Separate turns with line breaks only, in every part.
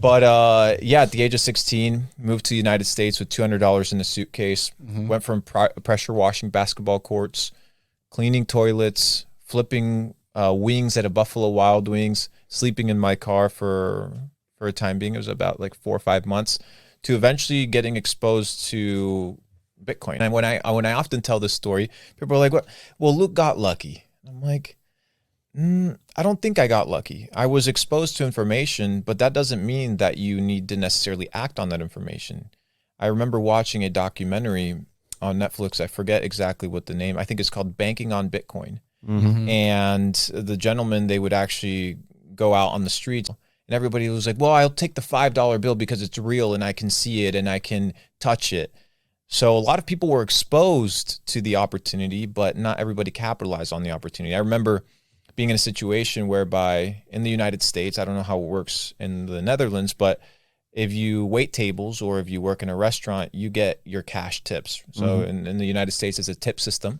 But yeah, at the age of 16, moved to the United States with $200 in a suitcase. Went from pressure washing basketball courts, cleaning toilets, flipping wings at a Buffalo Wild Wings, sleeping in my car for a time being. It was about like 4 or 5 months, to eventually getting exposed to Bitcoin. And when I often tell this story, people are like, "What? Well, Luke got lucky." I'm like, I don't think I got lucky. I was exposed to information, but that doesn't mean that you need to necessarily act on that information. I remember watching a documentary on Netflix. I forget exactly what the name. I think it's called Banking on Bitcoin. And the gentleman, they would actually go out on the streets, and everybody was like, well, I'll take the $5 bill because it's real and I can see it and I can touch it. So a lot of people were exposed to the opportunity, but not everybody capitalized on the opportunity. I remember being in a situation whereby in the United States, I don't know how it works in the Netherlands, but if you wait tables or if you work in a restaurant, you get your cash tips. So in the United States, it's a tip system.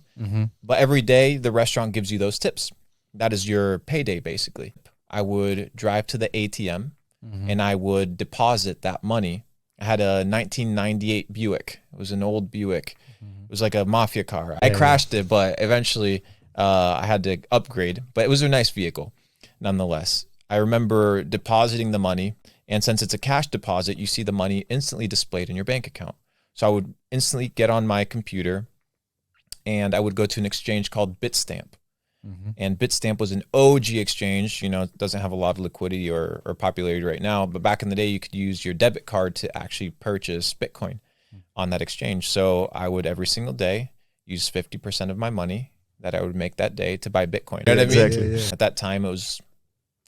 But every day, the restaurant gives you those tips. That is your payday, basically. I would drive to the ATM and I would deposit that money. I had a 1998 Buick. It was an old Buick. It was like a mafia car. I crashed it, but eventually I had to upgrade. But it was a nice vehicle, nonetheless. I remember depositing the money. And since it's a cash deposit, you see the money instantly displayed in your bank account. So I would instantly get on my computer and I would go to an exchange called Bitstamp. And Bitstamp was an OG exchange. You know, it doesn't have a lot of liquidity or popularity right now. But back in the day, you could use your debit card to actually purchase Bitcoin on that exchange. So I would every single day use 50% of my money that I would make that day to buy Bitcoin. You know what I mean? At that time, it was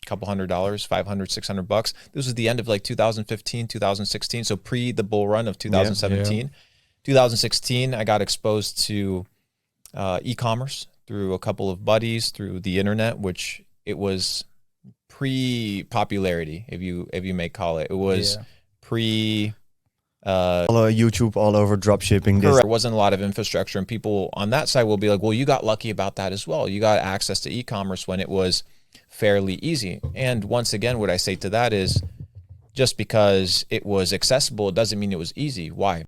couple $100, $500, $600. This was the end of like 2015, 2016. So pre the bull run of 2017, 2016, I got exposed to e-commerce through a couple of buddies, through the internet, which it was pre-popularity, if you may call it. It was pre
all over YouTube, all over dropshipping.
There wasn't a lot of infrastructure, and people on that side will be like, well, you got lucky about that as well. You got access to e-commerce when it was fairly easy. And once again, what I say to that is, just because it was accessible, it doesn't mean it was easy. Why?